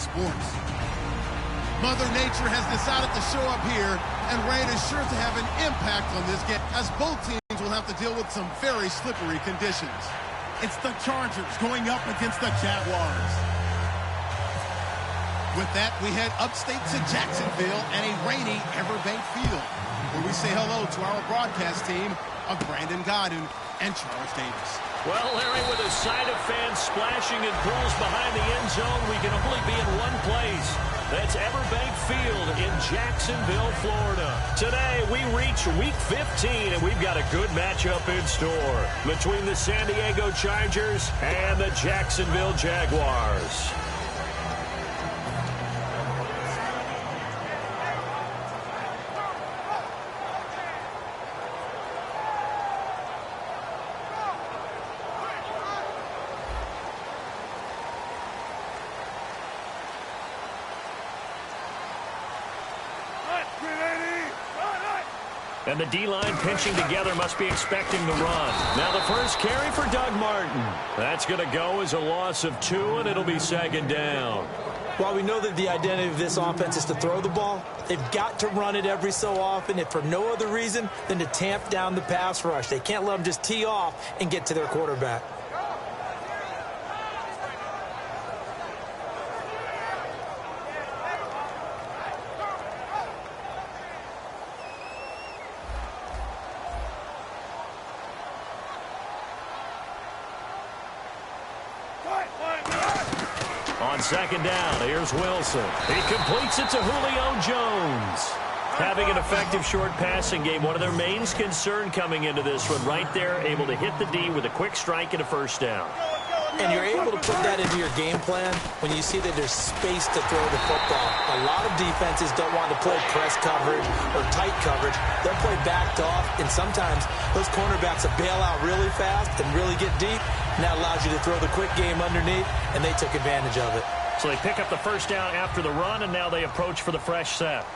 sports. Mother Nature has decided to show up here, and rain is sure to have an impact on this game, as both teams will have to deal with some very slippery conditions. It's the Chargers going up against the Jaguars. With that, we head upstate to Jacksonville and a rainy Everbank Field, where we say hello to our broadcast team of Brandon Godden and Charles Davis. Well, Larry, with a sight of fans splashing in pools behind the end zone, we can only be in one place. That's Everbank Field in Jacksonville, Florida. Today, we reach Week 15, and we've got a good matchup in store between the San Diego Chargers and the Jacksonville Jaguars. And the D-line pinching together must be expecting the run. Now the first carry for Doug Martin. That's going to go as a loss of 2, and it'll be second down. While we know that the identity of this offense is to throw the ball, they've got to run it every so often, if for no other reason than to tamp down the pass rush. They can't let them just tee off and get to their quarterback. On second down, here's Wilson. He completes it to Julio Jones. Having an effective short passing game, one of their main concern coming into this one, right there, able to hit the D with a quick strike and a first down. And you're able to put that into your game plan when you see that there's space to throw the football. A lot of defenses don't want to play press coverage or tight coverage. They'll play backed off, and sometimes those cornerbacks will bail out really fast and really get deep, and that allows you to throw the quick game underneath, and they took advantage of it. So they pick up the first down after the run, and now they approach for the fresh set.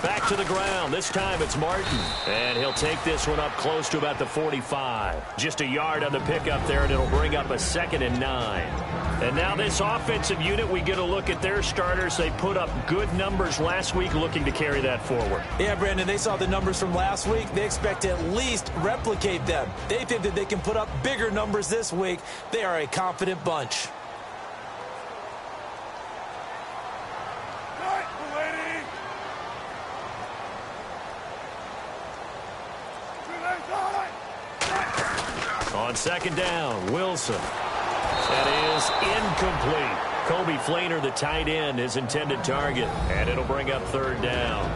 Back to the ground. This time it's Martin. And he'll take this one up close to about the 45. Just a yard on the pickup there, and it'll bring up a 2nd and 9. And now this offensive unit, we get a look at their starters. They put up good numbers last week, looking to carry that forward. Yeah, Brandon, they saw the numbers from last week. They expect to at least replicate them. They think that they can put up bigger numbers this week. They are a confident bunch. On second down, Wilson. That is incomplete. Kobe Flainer, the tight end, his intended target. And it'll bring up 3rd down.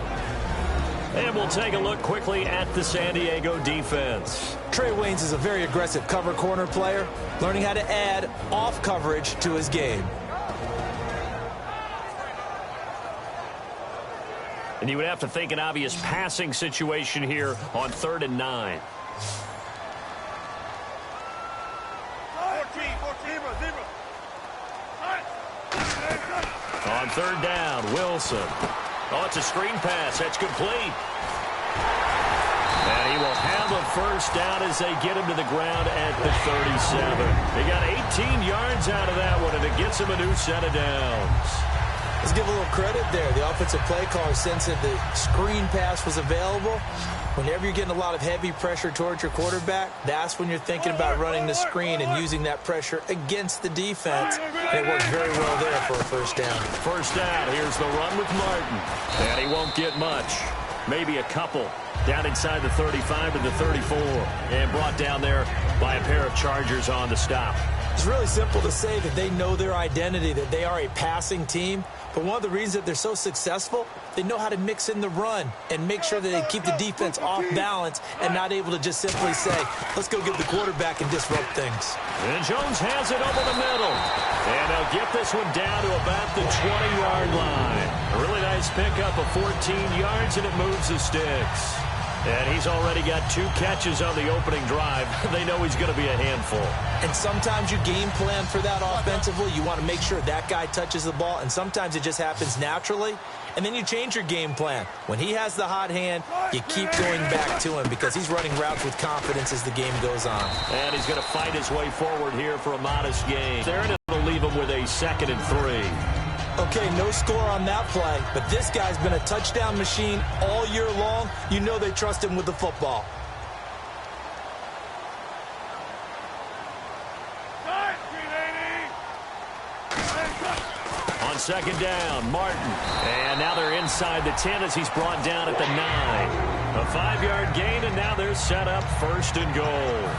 And we'll take a look quickly at the San Diego defense. Trey Waynes is a very aggressive cover corner player, learning how to add off coverage to his game. And you would have to think an obvious passing situation here on 3rd and 9. On 3rd down, Wilson. Oh, it's a screen pass. That's complete. And he will have a first down as they get him to the ground at the 37. They got 18 yards out of that one, and it gets him a new set of downs. Let's give a little credit there. The offensive play caller sensed that the screen pass was available. Whenever you're getting a lot of heavy pressure towards your quarterback, that's when you're thinking about running the screen and using that pressure against the defense. And it worked very well there for a first down. First down, here's the run with Martin. And he won't get much. Maybe a couple. Down inside the 35 to the 34. And brought down there by a pair of Chargers on the stop. It's really simple to say that they know their identity, that they are a passing team. But one of the reasons that they're so successful, they know how to mix in the run and make sure that they keep the defense off balance and not able to just simply say, let's go get the quarterback and disrupt things. And Jones has it over the middle. And they'll get this one down to about the 20-yard line. A really nice pickup of 14 yards, and it moves the sticks. And he's already got 2 catches on the opening drive. They know he's going to be a handful. And sometimes you game plan for that offensively. You want to make sure that guy touches the ball, and sometimes it just happens naturally. and then you change your game plan. When he has the hot hand, you keep going back to him because he's running routes with confidence as the game goes on. And he's going to fight his way forward here for a modest gain. There, and it'll leave him with a 2nd and 3. Okay, no score on that play, but this guy's been a touchdown machine all year long. You know they trust him with the football. On 2nd down, Martin. And now they're inside the 10 as he's brought down at the 9. A 5-yard gain, and now they're set up 1st and goal.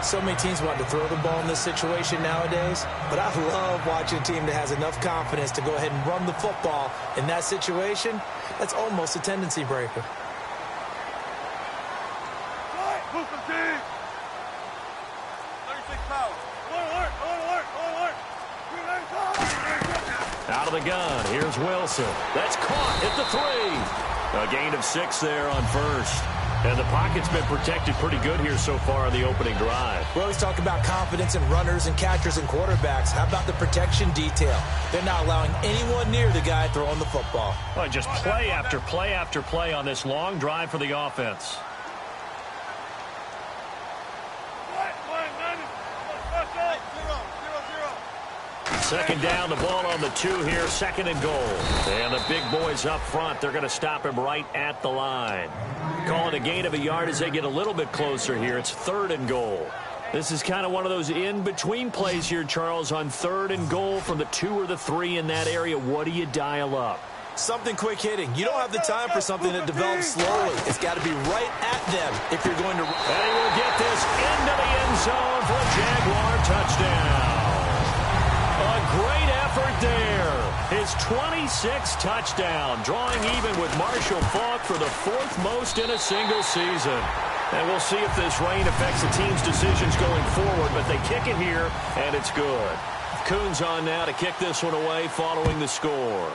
So many teams want to throw the ball in this situation nowadays, but I love watching a team that has enough confidence to go ahead and run the football in that situation. That's almost a tendency breaker. Out of the gun, here's Wilson. That's caught at the 3. A gain of 6 there on 1st. And the pocket's been protected pretty good here so far on the opening drive. We always talk about confidence in runners and catchers and quarterbacks. How about the protection detail? They're not allowing anyone near the guy throwing the football. Well, just play after play after play on this long drive for the offense. Second down, the ball on the 2 here, 2nd and goal. And the big boys up front, they're going to stop him right at the line. Calling a gain of a yard as they get a little bit closer here. It's 3rd and goal. This is kind of one of those in-between plays here, Charles, on 3rd and goal from the 2 or the 3 in that area. What do you dial up? Something quick hitting. You don't have the time for something that develops slowly. It's got to be right at them if you're going to... And he will get this into the end zone for a Jaguar touchdown. A great effort there. His 26th touchdown, drawing even with Marshall Faulk for the 4th most in a single season. And we'll see if this rain affects the team's decisions going forward, but they kick it here, and it's good. Coons on now to kick this one away following the score.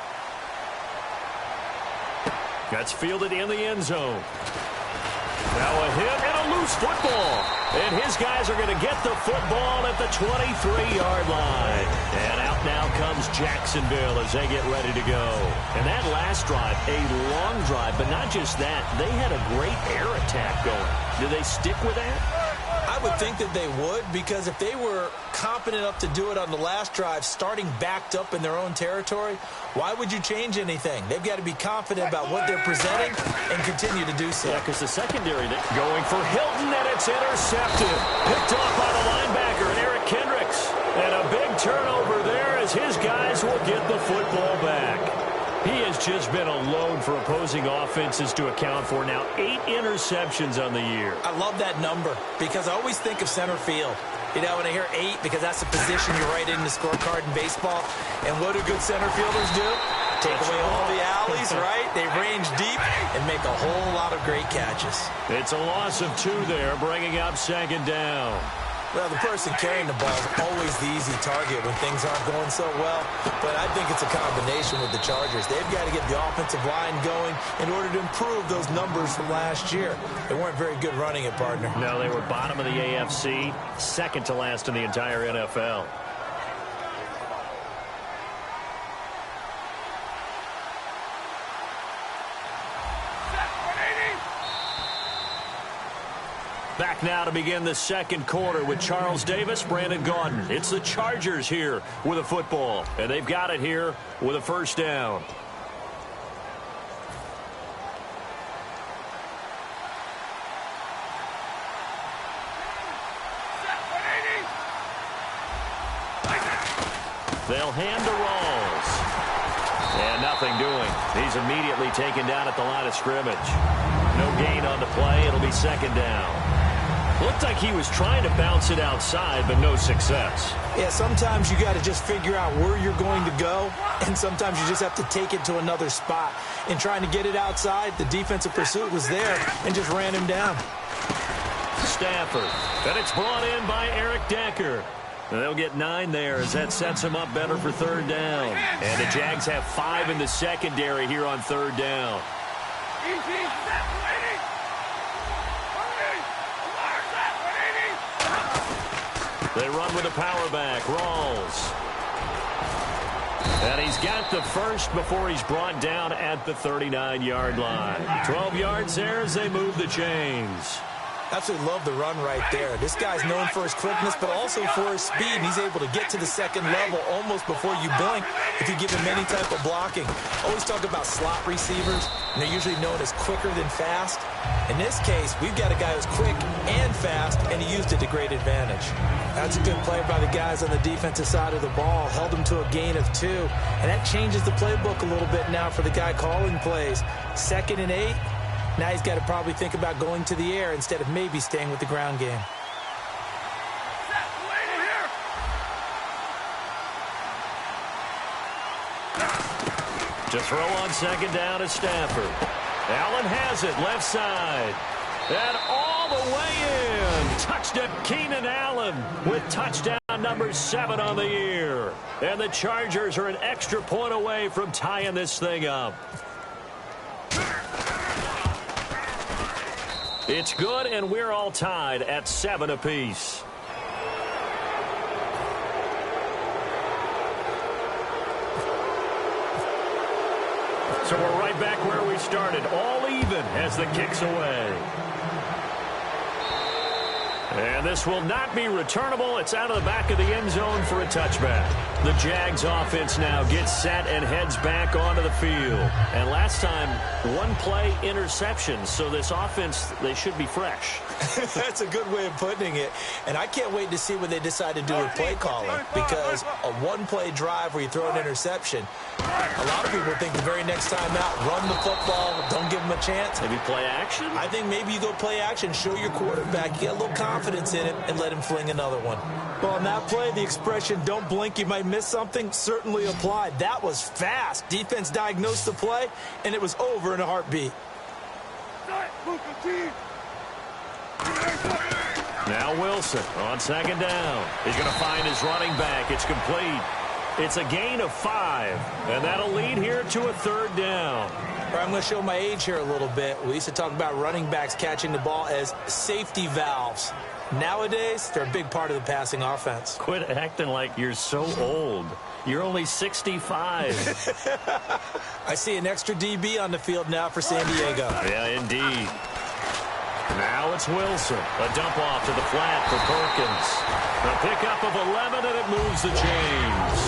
That's fielded in the end zone. Now a hit and a loose football. And his guys are going to get the football at the 23-yard line. And out now comes Jacksonville as they get ready to go. And that last drive, a long drive, but not just that. They had a great air attack going. Do they stick with that? I would think that they would, because if they were confident enough to do it on the last drive, starting backed up in their own territory, why would you change anything? They've got to be confident about what they're presenting and continue to do so. Yeah, because the secondary going for Hilton, and it's intercepted. Picked off by the linebacker, and Eric Kendricks. And a big turnover there as his guys will get the football back. He has just been a load for opposing offenses to account for. Now 8 interceptions on the year. I love that number because I always think of center field. You know, when I hear 8, because that's the position you write in the scorecard in baseball. And what do good center fielders do? Take away all the alleys, right? They range deep and make a whole lot of great catches. It's a loss of 2 there, bringing up 2nd down. Well, the person carrying the ball is always the easy target when things aren't going so well. But I think it's a combination with the Chargers. They've got to get the offensive line going in order to improve those numbers from last year. They weren't very good running it, partner. No, they were bottom of the AFC, 2nd to last in the entire NFL. Back now to begin the 2nd quarter with Charles Davis, Brandon Gaudin. It's the Chargers here with a football, and they've got it here with a 1st down. They'll hand to Rawls. And nothing doing. He's immediately taken down at the line of scrimmage. No gain on the play. It'll be 2nd down. Looked like he was trying to bounce it outside, but no success. Yeah, sometimes you got to just figure out where you're going to go, and sometimes you just have to take it to another spot. In trying to get it outside, the defensive pursuit was there and just ran him down. Stafford, and it's brought in by Eric Decker. And they'll get 9 there as that sets them up better for 3rd down. And the Jags have 5 in the secondary here on 3rd down. They run with a power back. Rawls. And he's got the first before he's brought down at the 39-yard line. 12 yards there as they move the chains. Absolutely love the run right there. This guy's known for his quickness, but also for his speed. And he's able to get to the second level almost before you blink if you give him any type of blocking. Always talk about slot receivers, and they're usually known as quicker than fast. In this case, we've got a guy who's quick and fast, and he used it to great advantage. That's a good play by the guys on the defensive side of the ball. Held him to a gain of 2. And that changes the playbook a little bit now for the guy calling plays. 2nd and 8. Now he's got to probably think about going to the air instead of maybe staying with the ground game. To throw on 2nd down is Stafford. Allen has it, left side. And all the way in. Touchdown, Keenan Allen with touchdown number 7 on the year. And the Chargers are an extra point away from tying this thing up. It's good, and we're all tied at 7 apiece. So we're right back where we started, all even as the kick's away. And this will not be returnable. It's out of the back of the end zone for a touchback. The Jags offense now gets set and heads back onto the field. And last time, 1 play interception. So this offense, they should be fresh. That's a good way of putting it. And I can't wait to see what they decide to do with play calling. Because a 1-play drive where you throw an interception, a lot of people think the very next time out, run the football, don't give them a chance. Maybe play action? I think maybe you go play action, show your quarterback, get a little confidence in him, and let him fling another one. Well, on that play, the expression, don't blink, you might miss something, certainly applied. That was fast. Defense diagnosed the play, and it was over in a heartbeat. Now Wilson on 2nd down. He's going to find his running back. It's complete. It's a gain of 5, and that'll lead here to a 3rd down. I'm going to show my age here a little bit. We used to talk about running backs catching the ball as safety valves. Nowadays, they're a big part of the passing offense. Quit acting like you're so old. You're only 65. I see an extra DB on the field now for San Diego. Yeah, indeed. Now it's Wilson. A dump off to the flat for Perkins. A pickup of 11, and it moves the chains.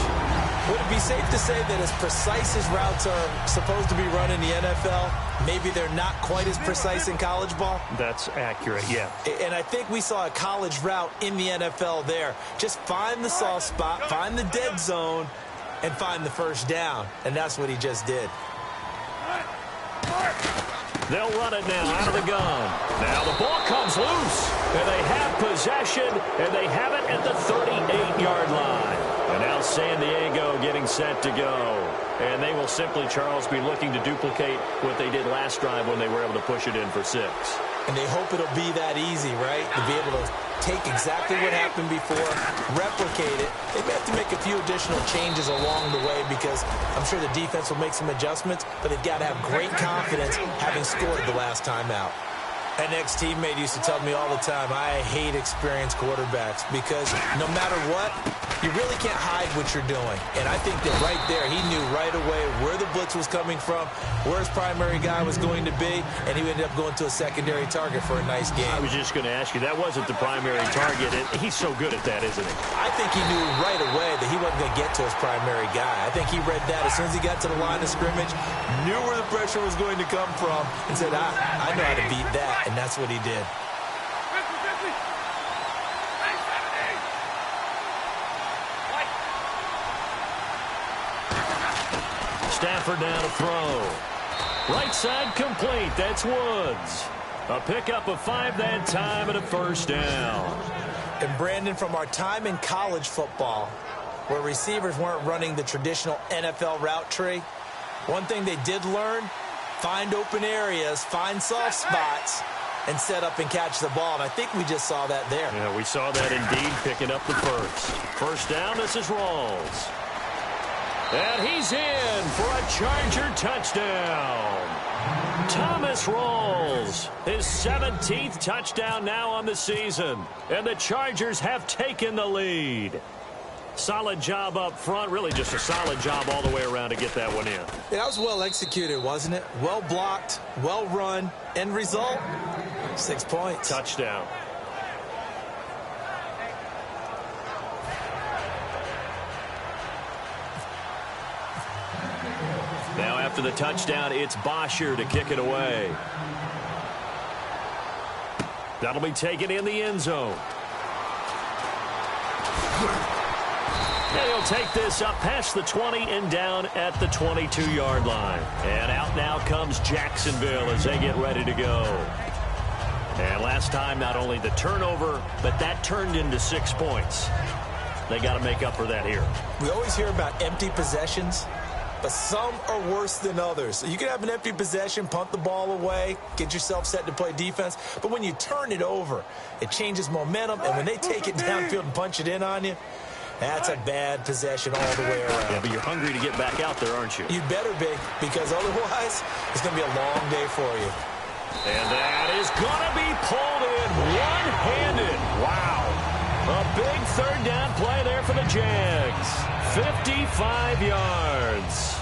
Would it be safe to say that as precise as routes are supposed to be run in the NFL, maybe they're not quite as precise in college ball? That's accurate, yeah. And I think we saw a college route in the NFL there. Just find the soft spot, find the dead zone, and find the first down. And that's what he just did. They'll run it now out of the gun. Now the ball comes loose, and they have possession, and they have it at the 38-yard line. And now San Diego getting set to go. And they will simply, Charles, be looking to duplicate what they did last drive when they were able to push it in for 6. And they hope it'll be that easy, right? To be able to take exactly what happened before, replicate it. They may have to make a few additional changes along the way because I'm sure the defense will make some adjustments, but they've got to have great confidence having scored the last time out. An ex-teammate used to tell me all the time, I hate experienced quarterbacks because no matter what, you really can't hide what you're doing. And I think that right there, he knew right away where the blitz was coming from, where his primary guy was going to be, and he ended up going to a secondary target for a nice game. I was just going to ask you, that wasn't the primary target. He's so good at that, isn't he? I think he knew right away that he wasn't going to get to his primary guy. I think he read that as soon as he got to the line of scrimmage, knew where the pressure was going to come from, and said, I know how to beat that. And that's what he did. Stafford now to throw. Right side complete. That's Woods. A pickup of 5 that time and a first down. And Brandon, from our time in college football, where receivers weren't running the traditional NFL route tree, one thing they did learn, find open areas, find soft spots, and set up and catch the ball. And I think we just saw that there. Yeah, we saw that indeed, picking up the first. First down, this is Rawls. And he's in for a Charger touchdown. Thomas Rawls, his 17th touchdown now on the season. And the Chargers have taken the lead. Solid job up front. Really just a solid job all the way around to get that one in. Yeah, that was well executed, wasn't it? Well blocked, well run. End result, 6 points. Touchdown. Now after the touchdown, it's Bosher to kick it away. That'll be taken in the end zone. And he'll take this up past the 20 and down at the 22-yard line. And out now comes Jacksonville as they get ready to go. And last time, not only the turnover, but that turned into 6 points. They got to make up for that here. We always hear about empty possessions, but some are worse than others. So you can have an empty possession, punt the ball away, get yourself set to play defense. But when you turn it over, it changes momentum. And when they take it downfield and punch it in on you, that's a bad possession all the way around. Yeah, but you're hungry to get back out there, aren't you? You better be, because otherwise it's going to be a long day for you. And that is going to be pulled in one-handed. Wow. A big third down play there for the Jags. 55 yards.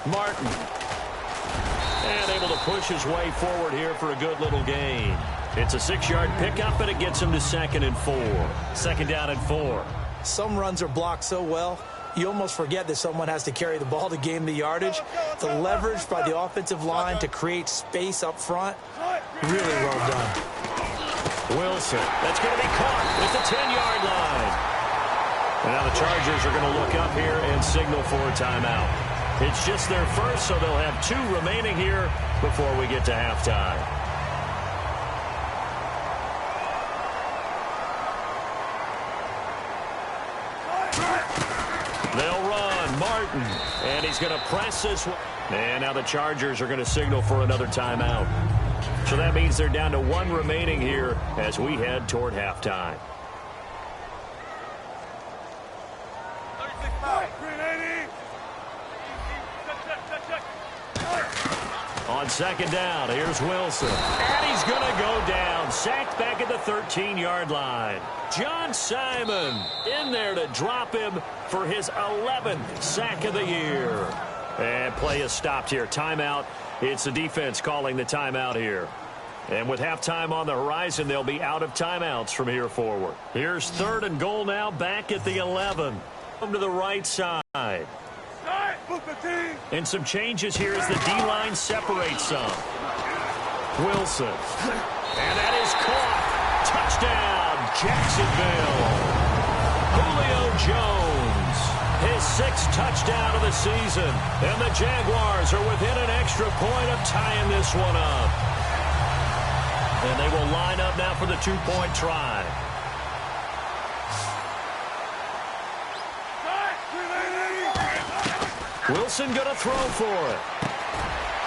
Martin. And able to push his way forward here for a good little gain. It's a 6-yard pickup, and it gets him to 2nd and 4. 2nd down and 4. Some runs are blocked so well, you almost forget that someone has to carry the ball to gain the yardage. The leverage by the offensive line to create space up front, really well done. Wilson, that's going to be caught at the 10-yard line. And now the Chargers are going to look up here and signal for a timeout. It's just their first, so they'll have 2 remaining here before we get to halftime. They'll run. Martin. And he's going to press this one. And now the Chargers are going to signal for another timeout. So that means they're down to 1 remaining here as we head toward halftime. On 2nd down, here's Wilson. And he's going to go down. Sacked back at the 13-yard line. John Simon in there to drop him for his 11th sack of the year. And play is stopped here. Timeout. It's the defense calling the timeout here. And with halftime on the horizon, they'll be out of timeouts from here forward. Here's 3rd and goal now, back at the 11. Come to the right side. And some changes here as the D-line separates some. Wilson. And that is caught. Touchdown, Jacksonville. Julio Jones. His 6th touchdown of the season. And the Jaguars are within an extra point of tying this one up. And they will line up now for the 2-point try. Wilson going to throw for it.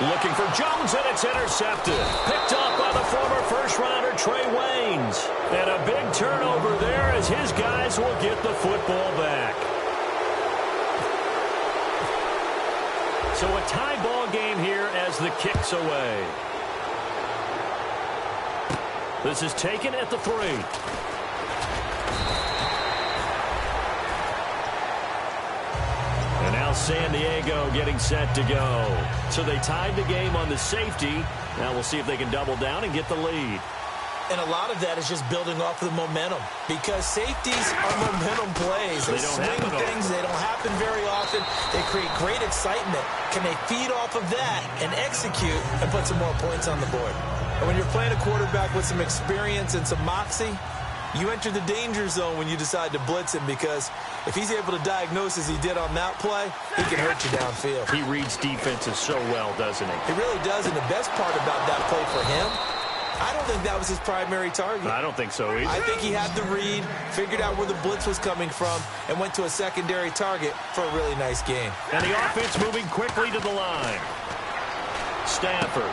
Looking for Jones, and it's intercepted. Picked up by the former first-rounder Trey Waynes. And a big turnover there as his guys will get the football back. So a tie ball game here as the kick's away. This is taken at the 3. And now San Diego getting set to go. So they tied the game on the safety. Now we'll see if they can double down and get the lead. And a lot of that is just building off of the momentum, because safeties are momentum plays. They don't swing things. They don't happen very often. They create great excitement. Can they feed off of that and execute and put some more points on the board? And when you're playing a quarterback with some experience and some moxie, you enter the danger zone when you decide to blitz him, because if he's able to diagnose as he did on that play, he can hurt you downfield. He reads defenses so well, doesn't he? He really does, and the best part about that play for him, I don't think that was his primary target. I don't think so either. I think he had the read, figured out where the blitz was coming from, and went to a secondary target for a really nice game. And the offense moving quickly to the line. Stafford.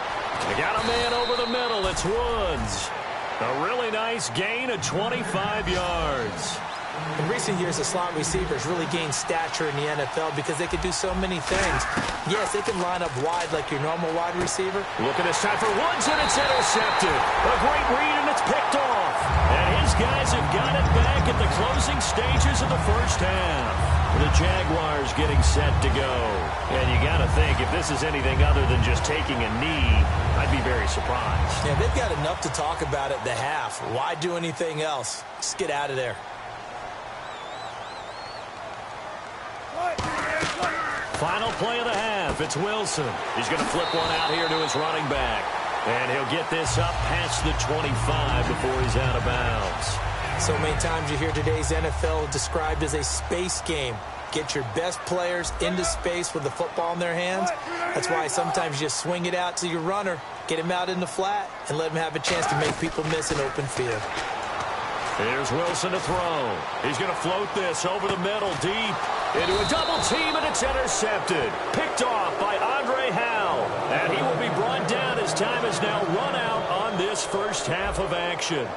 They got a man over the middle. It's Woods. A really nice gain of 25 yards. In recent years, the slot receivers really gained stature in the NFL because they could do so many things. Yes, they can line up wide like your normal wide receiver. Look at this time for Woods, and it's intercepted. A great read, and it's picked off. And his guys have got it back at the closing stages of the first half. The Jaguars getting set to go. And you got to think, if this is anything other than just taking a knee, I'd be very surprised. Yeah, they've got enough to talk about at the half. Why do anything else? Just get out of there. Final play of the half. It's Wilson. He's going to flip one out here to his running back. And he'll get this up past the 25 before he's out of bounds. So many times you hear today's NFL described as a space game. Get your best players into space with the football in their hands. That's why sometimes you just swing it out to your runner, get him out in the flat, and let him have a chance to make people miss an open field. Here's Wilson to throw. He's going to float this over the middle, deep into a double team, and it's intercepted. Picked off by Andre Howell. And he will be brought down as time is now run out on this first half of action.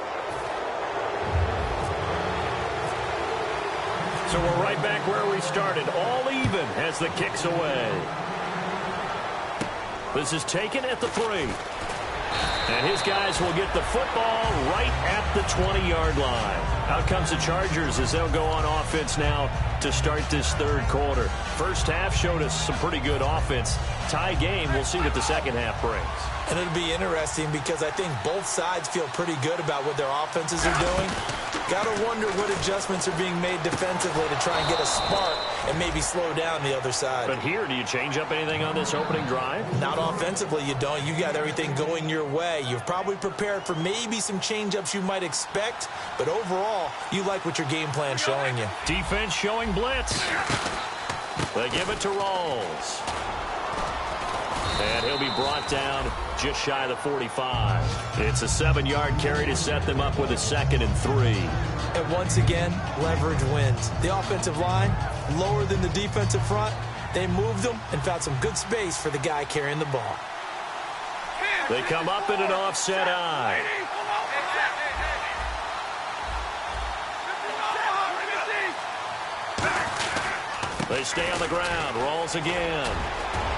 So we're right back where we started, all even as the kick's away. This is taken at the 3. And his guys will get the football right at the 20-yard line. Out comes the Chargers as they'll go on offense now to start this third quarter. First half showed us some pretty good offense. Tie game, we'll see what the second half brings. And it'll be interesting because I think both sides feel pretty good about what their offenses are doing. Got to wonder what adjustments are being made defensively to try and get a spark and maybe slow down the other side. But here, do you change up anything on this opening drive? Not offensively, you don't. You got everything going your way. You've probably prepared for maybe some change-ups you might expect, but overall, you like what your game plan's showing you. Defense showing blitz. They give it to Rawls. And he'll be brought down just shy of the 45. It's a 7-yard carry to set them up with a 2nd and 3. And once again, leverage wins. The offensive line, lower than the defensive front. They moved them and found some good space for the guy carrying the ball. They come up in an offset eye. They stay on the ground. Rolls again.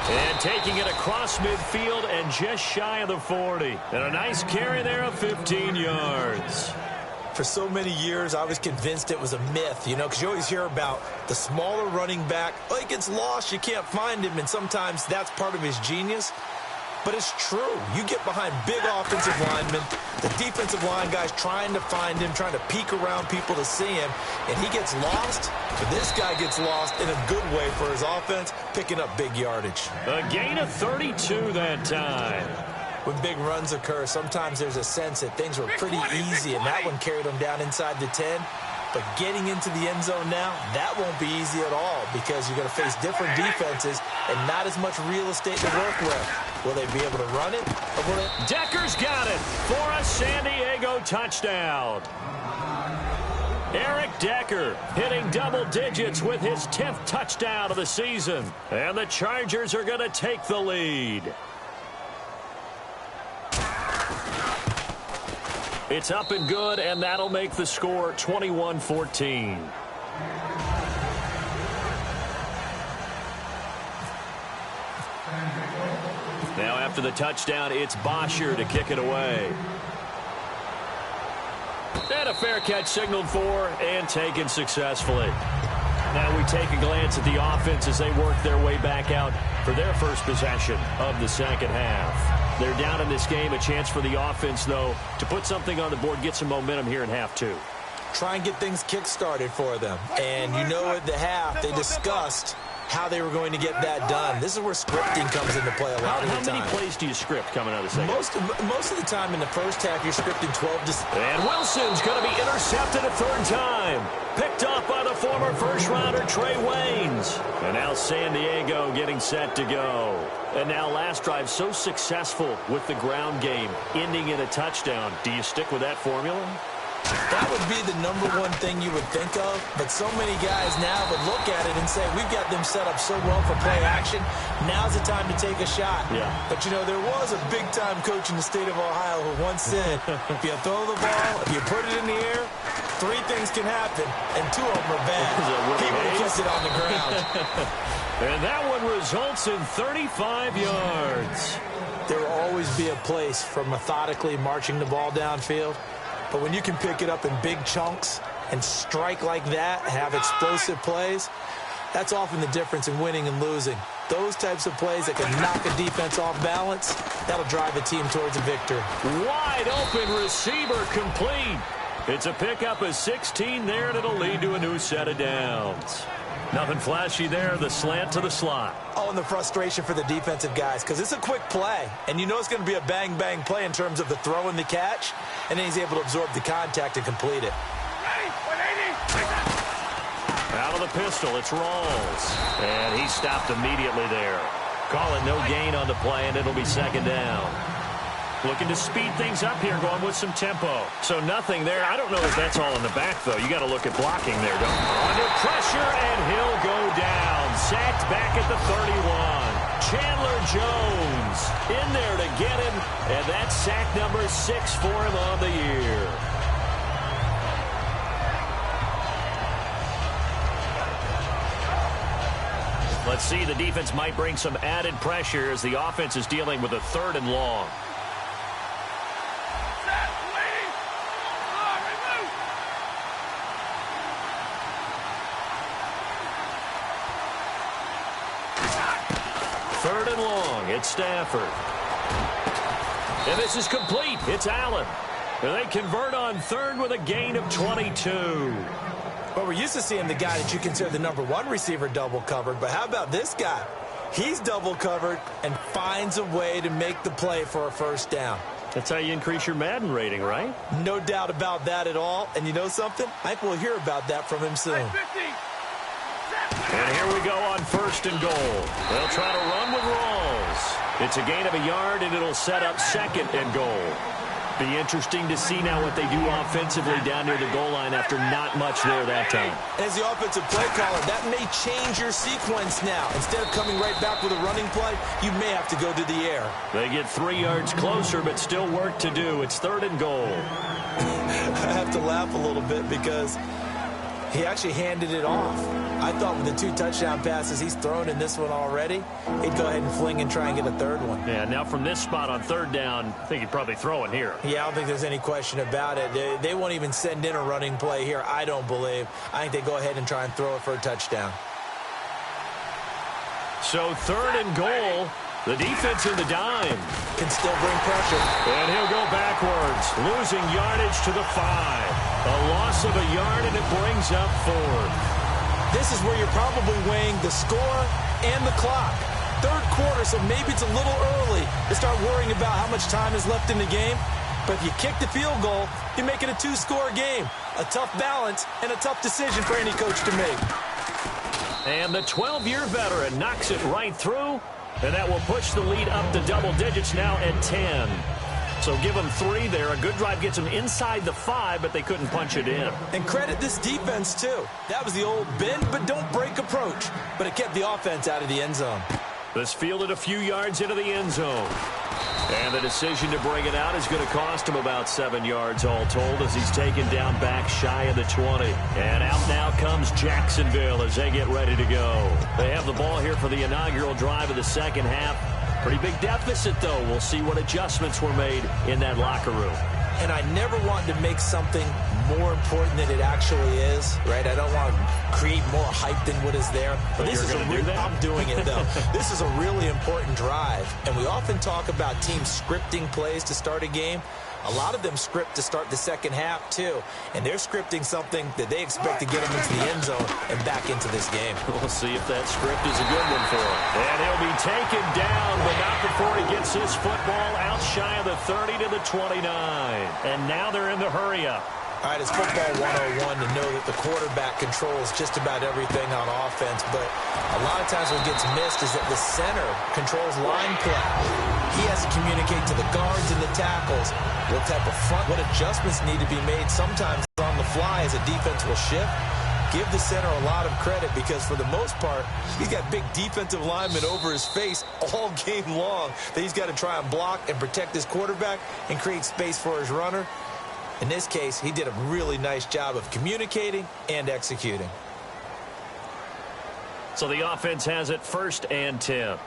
And taking it across midfield and just shy of the 40. And a nice carry there of 15 yards. For so many years, I was convinced it was a myth, you know, because you always hear about the smaller running back. Oh, he gets lost, you can't find him, and sometimes that's part of his genius. But it's true. You get behind big offensive linemen, the defensive line guys trying to find him, trying to peek around people to see him, and he gets lost. But this guy gets lost in a good way for his offense, picking up big yardage. A gain of 32 that time. When big runs occur, sometimes there's a sense that things were pretty easy, and that one carried him down inside the 10. But getting into the end zone now, that won't be easy at all because you're going to face different defenses and not as much real estate to work with. Will they be able to run it? Or will they... Decker's got it for a San Diego touchdown. Eric Decker hitting double digits with his 10th touchdown of the season. And the Chargers are going to take the lead. It's up and good, and that'll make the score 21-14. Now after the touchdown, it's Bosher to kick it away. And a fair catch signaled for and taken successfully. Now we take a glance at the offense as they work their way back out for their first possession of the second half. They're down in this game. A chance for the offense, though, to put something on the board, get some momentum here in half 2. Try and get things kick-started for them. And you know at the half, they discussed how they were going to get that done. This is where scripting comes into play a lot of the time. How many plays do you script coming out of the second? Most of the time in the first half, you're scripting 12 to... And Wilson's going to be intercepted a third time. Picked off by the former first-rounder Trey Waynes. And now San Diego getting set to go. And now last drive so successful with the ground game, ending in a touchdown. Do you stick with that formula? That would be the #1 thing you would think of, but so many guys now would look at it and say, we've got them set up so well for play action, now's the time to take a shot. Yeah. But, you know, there was a big-time coach in the state of Ohio who once said, if you throw the ball, if you put it in the air, Three things can happen, and two of them are bad. He would have kept it on the ground. And that one results in 35 yards. There will always be a place for methodically marching the ball downfield, but when you can pick it up in big chunks and strike like that, have explosive plays, that's often the difference in winning and losing. Those types of plays that can knock a defense off balance, that'll drive a team towards a victory. Wide open receiver complete. It's a pickup of 16 there, and it'll lead to a new set of downs. Nothing flashy there, the slant to the slot. Oh, and the frustration for the defensive guys, because it's a quick play, and you know it's going to be a bang-bang play in terms of the throw and the catch, and then he's able to absorb the contact and complete it. Out of the pistol, it's Rawls. And he stopped immediately there. Calling no gain on the play, and it'll be second down. Looking to speed things up here, going with some tempo. So nothing there. I don't know if that's all in the back, though. You got to look at blocking there, don't you? Under pressure, and he'll go down. Sacked back at the 31. Chandler Jones in there to get him, and that's sack number 6 for him on the year. Let's see, the defense might bring some added pressure as the offense is dealing with a 3rd and long. Third and long, it's Stafford. And this is complete. It's Allen. And they convert on 3rd with a gain of 22. Well, we're used to seeing the guy that you consider the #1 receiver double covered, but how about this guy? He's double covered and finds a way to make the play for a first down. That's how you increase your Madden rating, right? No doubt about that at all. And you know something? I think we'll hear about that from him soon. And here we go on 1st and goal. They'll try to run with Rawls. It's a gain of a yard, and it'll set up 2nd and goal. Be interesting to see now what they do offensively down near the goal line after not much there that time. As the offensive play caller, that may change your sequence now. Instead of coming right back with a running play, you may have to go to the air. They get 3 yards closer, but still work to do. It's 3rd and goal. I have to laugh a little bit because he actually handed it off. I thought with the 2 touchdown passes he's thrown in this one already, he'd go ahead and fling and try and get a 3rd one. Yeah, now from this spot on 3rd down, I think he'd probably throw it here. Yeah, I don't think there's any question about it. They won't even send in a running play here, I don't believe. I think they go ahead and try and throw it for a touchdown. So 3rd and goal. The defense in the dime. Can still bring pressure. And he'll go backwards, losing yardage to the 5. A loss of a yard, and it brings up 4th. This is where you're probably weighing the score and the clock. 3rd quarter, so maybe it's a little early to start worrying about how much time is left in the game. But if you kick the field goal, you make it a 2-score game. A tough balance and a tough decision for any coach to make. And the 12-year veteran knocks it right through, and that will push the lead up to double digits now at 10. So give them 3 there. A good drive gets them inside the 5, but they couldn't punch it in. And credit this defense, too. That was the old bend but don't break approach, but it kept the offense out of the end zone. This fielded a few yards into the end zone. And the decision to bring it out is going to cost him about 7 yards all told as he's taken down back shy of the 20. And out now comes Jacksonville as they get ready to go. They have the ball here for the inaugural drive of the second half. Pretty big deficit, though. We'll see what adjustments were made in that locker room. And I never want to make something more important than it actually is, right? I don't want to create more hype than what is there. But this is I'm doing it, though. This is a really important drive. And we often talk about teams scripting plays to start a game. A lot of them script to start the second half, too. And they're scripting something that they expect to get them into the end zone and back into this game. We'll see if that script is a good one for him. And he'll be taken down, but not before he gets his football out shy of the 30 to the 29. And now they're in the hurry-up. All right, it's football 101 to know that the quarterback controls just about everything on offense, but a lot of times what gets missed is that the center controls line play. He has to communicate to the guards and the tackles what type of front, what adjustments need to be made sometimes on the fly as a defense will shift. Give the center a lot of credit because for the most part, he's got big defensive linemen over his face all game long that he's got to try and block and protect his quarterback and create space for his runner. In this case, he did a really nice job of communicating and executing. So the offense has it 1st and 10.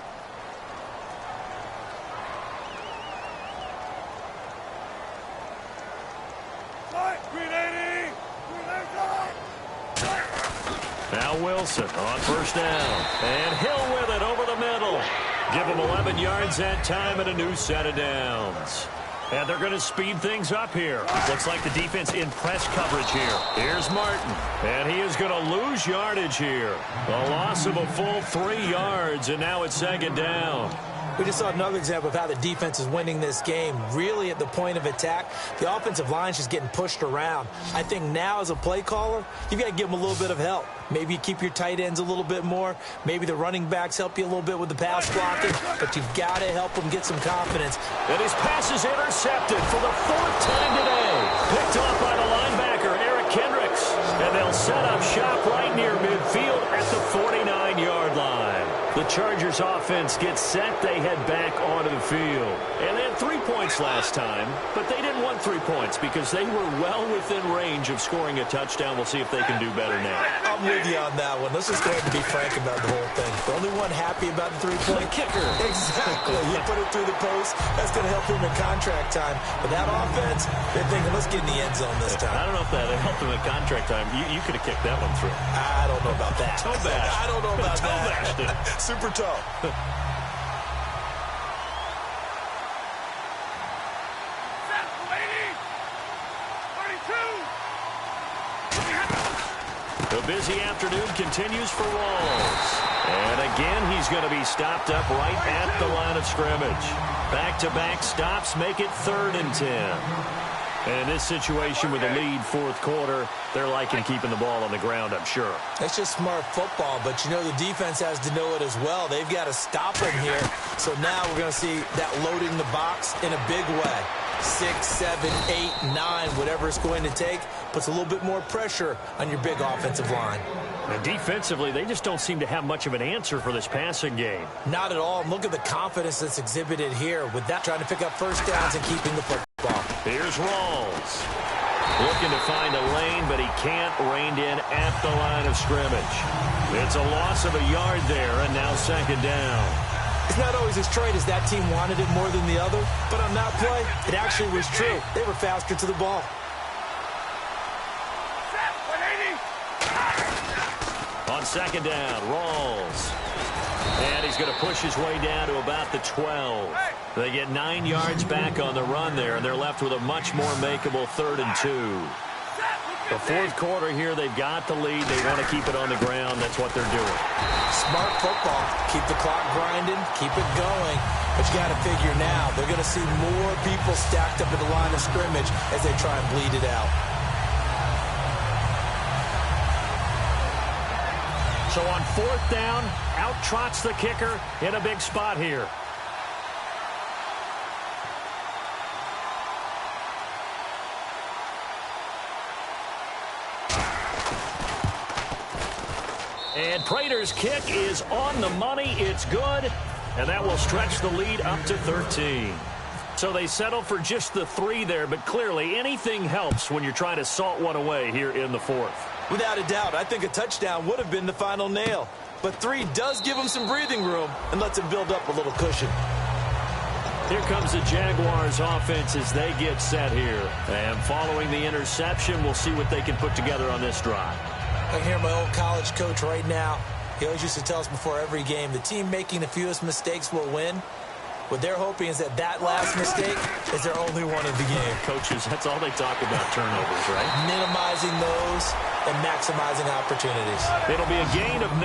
Now Wilson on 1st down. And Hill with it over the middle. Give him 11 yards that time and a new set of downs. And they're going to speed things up here. Looks like the defense in press coverage here. Here's Martin. And he is going to lose yardage here. A loss of a full 3 yards, and now it's 2nd down. We just saw another example of how the defense is winning this game. Really at the point of attack, the offensive line is just getting pushed around. I think now as a play caller, you've got to give them a little bit of help. Maybe you keep your tight ends a little bit more. Maybe the running backs help you a little bit with the pass blocking. But you've got to help them get some confidence. And his pass is intercepted for the 4th time today. Picked off by the linebacker, Eric Kendricks. And they'll set up shop right near midfield at the 49-yard line. The Chargers offense gets set. They head back onto the field. And they had 3 points last time, but they didn't want 3 points because they were well within range of scoring a touchdown. We'll see if they can do better now. I'm with you on that one. Let's just go ahead and be frank about the whole thing. The only one happy about the 3-point kicker. Exactly. You put it through the post. That's going to help him in contract time. But that offense, they're thinking, let's get in the end zone this time. I don't know if that helped him in contract time. You could have kicked that one through. I don't know about that. Toe bash. I don't know about Toe that. bashed it. Super toe. The busy afternoon continues for Rawls. And again, he's going to be stopped up right at the line of scrimmage. Back-to-back stops make it 3rd and 10. And in this situation with a lead 4th quarter, they're liking keeping the ball on the ground, I'm sure. That's just smart football, but you know the defense has to know it as well. They've got to stop him here. So now we're going to see that loading the box in a big way. 6, 7, 8, 9, whatever it's going to take, puts a little bit more pressure on your big offensive line. And defensively, they just don't seem to have much of an answer for this passing game. Not at all. Look at the confidence that's exhibited here with that trying to pick up 1st downs and keeping the football. Here's Rawls. Looking to find a lane, but he can't. Reined in at the line of scrimmage. It's a loss of a yard there, and now 2nd down. It's not always as straight as that team wanted it more than the other, but on that play, it actually was true. They were faster to the ball. On 2nd down, Rawls. And he's going to push his way down to about the 12. They get 9 yards back on the run there, and they're left with a much more makeable 3rd and 2. The 4th quarter here, they've got the lead. They want to keep it on the ground. That's what they're doing. Smart football. Keep the clock grinding. Keep it going. But you got to figure now, they're going to see more people stacked up at the line of scrimmage as they try and bleed it out. So on 4th down, out trots the kicker in a big spot here. And Prater's kick is on the money. It's good. And that will stretch the lead up to 13. So they settle for just the 3 there, but clearly anything helps when you're trying to salt one away here in the 4th. Without a doubt, I think a touchdown would have been the final nail. But 3 does give them some breathing room and lets them build up a little cushion. Here comes the Jaguars offense as they get set here. And following the interception, we'll see what they can put together on this drive. I hear my old college coach right now. He always used to tell us before every game, the team making the fewest mistakes will win. What they're hoping is that that last mistake is their only one of the game. Coaches, that's all they talk about, turnovers, right? Minimizing those and maximizing opportunities. It'll be a gain of 9,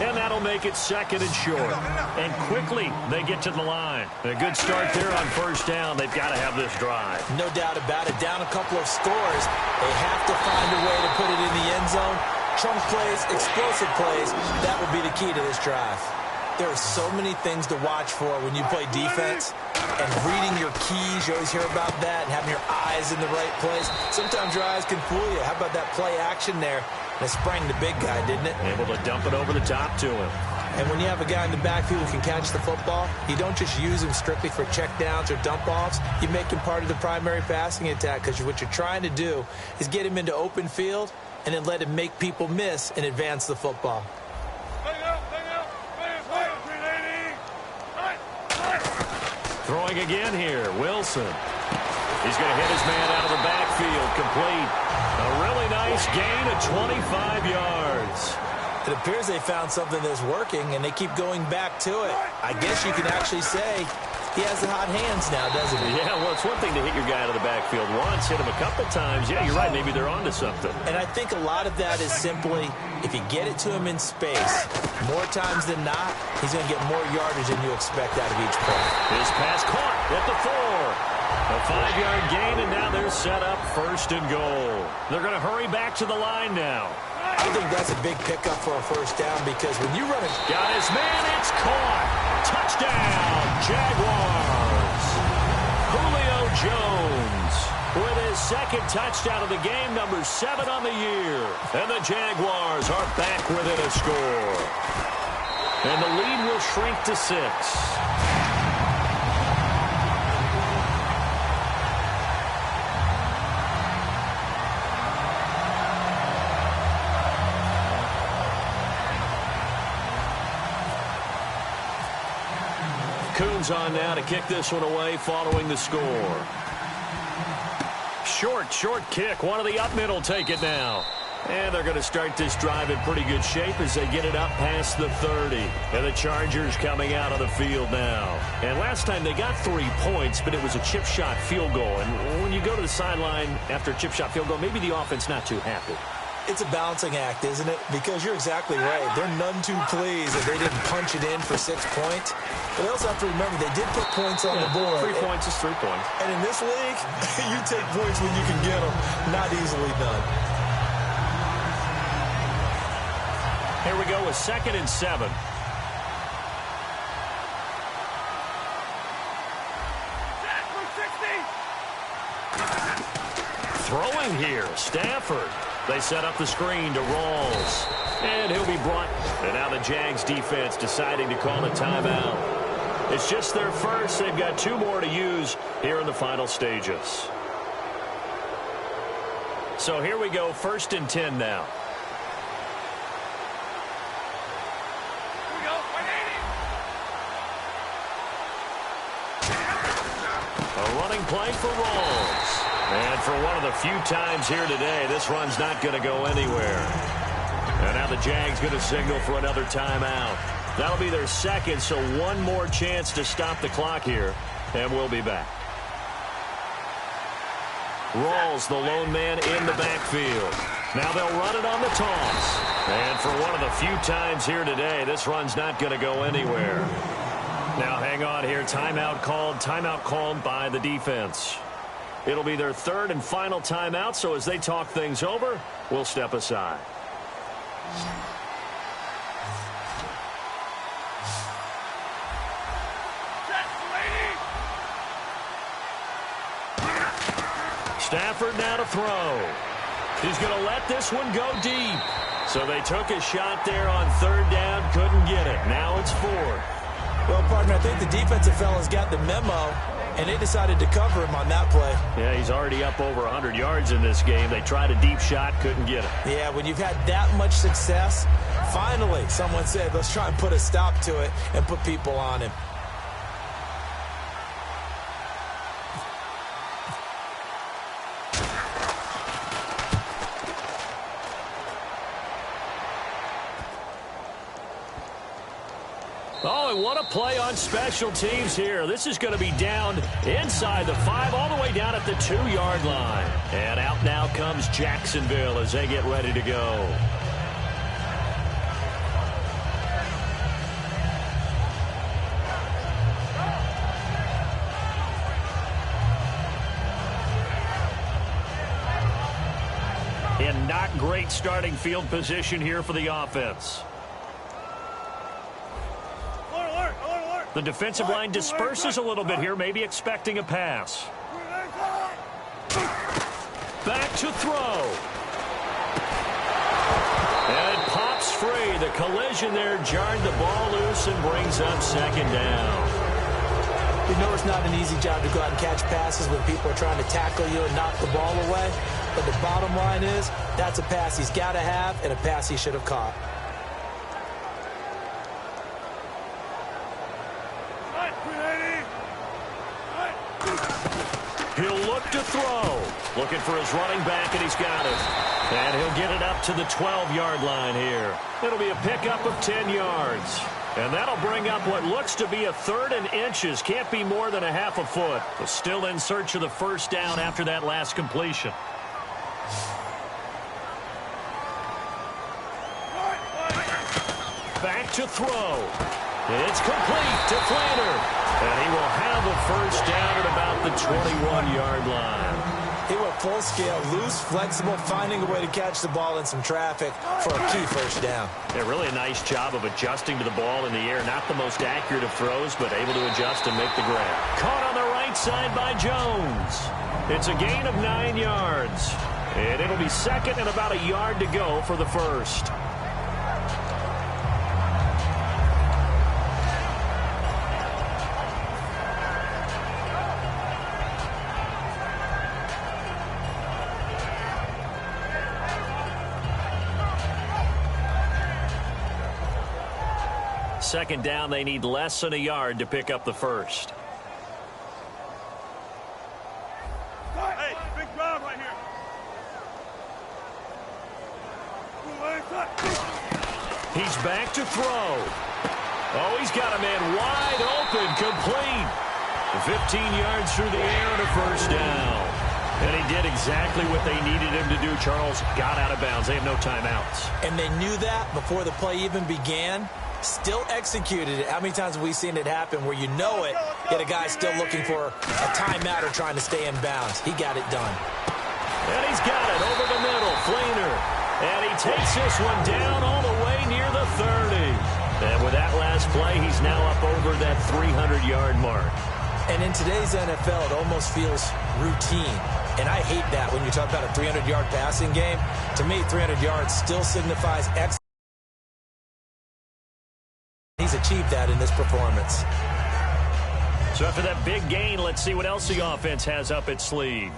and that'll make it 2nd and short. And quickly, they get to the line. A good start there on 1st down. They've got to have this drive. No doubt about it. Down a couple of scores. They have to find a way to put it in the end zone. Chunk plays, explosive plays. That will be the key to this drive. There are so many things to watch for when you play defense. And reading your keys, you always hear about that, and having your eyes in the right place. Sometimes your eyes can fool you. How about that play action there? That sprang the big guy, didn't it? Able to dump it over the top to him. And when you have a guy in the backfield who can catch the football, you don't just use him strictly for checkdowns or dump-offs. You make him part of the primary passing attack, because what you're trying to do is get him into open field and then let him make people miss and advance the football. Throwing again here, Wilson. He's going to hit his man out of the backfield, complete. A really nice gain of 25 yards. It appears they found something that's working, and they keep going back to it. I guess you can actually say he has the hot hands now, doesn't he? Yeah, well, it's one thing to hit your guy out of the backfield once, hit him a couple times. Yeah, you're right. Maybe they're onto something. And I think a lot of that is simply, if you get it to him in space, more times than not, he's going to get more yardage than you expect out of each play. His pass caught at the 4. A 5-yard gain, and now they're set up 1st and goal. They're going to hurry back to the line now. I think that's a big pickup for a 1st down, because when you run it... Got his man, it's caught. Touchdown, Jaguars. Julio Jones with his 2nd touchdown of the game, number 7 on the year. And the Jaguars are back within a score. And the lead will shrink to 6. Coons on now to kick this one away following the score. Short kick. One of the up middle take it now. And they're going to start this drive in pretty good shape as they get it up past the 30. And the Chargers coming out on the field now. And last time they got 3 points, but it was a chip shot field goal. And when you go to the sideline after a chip shot field goal, maybe the offense not too happy. It's a balancing act, isn't it? Because you're exactly right. They're none too pleased that they didn't punch it in for 6 points. But they also have to remember they did put points on the board. 3 points is 3 points. And in this league, you take points when you can get them. Not easily done. Here we go with 2nd and 7. Throwing here, Stafford. They set up the screen to Rawls. And he'll be brought. And now the Jags defense deciding to call a timeout. It's just their first. They've got 2 more to use here in the final stages. So here we go, 1st and 10 now. A running play for Rawls. And for one of the few times here today, this run's not going to go anywhere. And now the Jags going to signal for another timeout. That'll be their 2nd, so 1 more chance to stop the clock here. And we'll be back. Rawls, the lone man in the backfield. Now they'll run it on the toss. And for one of the few times here today, this run's not going to go anywhere. Now hang on here. Timeout called by the defense. It'll be their 3rd and final timeout, so as they talk things over, we'll step aside. Stafford now to throw. He's going to let this one go deep. So they took a shot there on 3rd down, couldn't get it. Now it's 4th. Well, partner, I think the defensive fellas got the memo, and they decided to cover him on that play. Yeah, he's already up over 100 yards in this game. They tried a deep shot, couldn't get it. Yeah, when you've had that much success, finally someone said, let's try and put a stop to it and put people on him. Oh, and what a play on special teams here. This is going to be down inside the 5, all the way down at the 2-yard line. And out now comes Jacksonville as they get ready to go. In not great starting field position here for the offense. The defensive line disperses a little bit here, maybe expecting a pass. Back to throw. And it pops free. The collision there jarred the ball loose and brings up second down. You know it's not an easy job to go out and catch passes when people are trying to tackle you and knock the ball away. But the bottom line is, that's a pass he's got to have and a pass he should have caught. He'll look to throw. Looking for his running back, and he's got it. And he'll get it up to the 12-yard line here. It'll be a pickup of 10 yards. And that'll bring up what looks to be a 3rd and inches. Can't be more than a half a foot. But still in search of the first down after that last completion. Back to throw. It's complete to Flainer. And he will have a first down at about the 21-yard line. He went full scale, loose, flexible, finding a way to catch the ball in some traffic for a key first down. Yeah, really a nice job of adjusting to the ball in the air. Not the most accurate of throws, but able to adjust and make the grab. Caught on the right side by Jones. It's a gain of 9 yards. And it'll be second and about a yard to go for the first. Second down, they need less than a yard to pick up the first. Hey, big ground right here. He's back to throw. Oh, he's got a man wide open, complete. 15 yards through the air and a first down. And he did exactly what they needed him to do. Charles got out of bounds. They have no timeouts. And they knew that before the play even began. Still executed it. How many times have we seen it happen where you know it, yet a guy's still looking for a timeout or trying to stay in bounds? He got it done. And he's got it over the middle. Flainer. And he takes this one down all the way near the 30. And with that last play, he's now up over that 300-yard mark. And in today's NFL, it almost feels routine. And I hate that when you talk about a 300-yard passing game. To me, 300 yards still signifies excellence. He's achieved that in this performance. So after that big gain, let's see what else the offense has up its sleeve.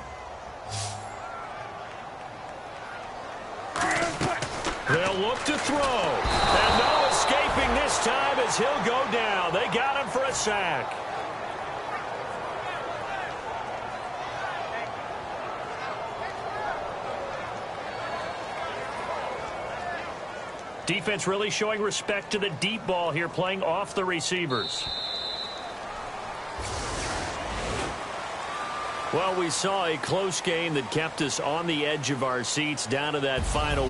They'll look to throw. And no escaping this time as he'll go down. They got him for a sack. Defense really showing respect to the deep ball here, playing off the receivers. Well, we saw a close game that kept us on the edge of our seats down to that final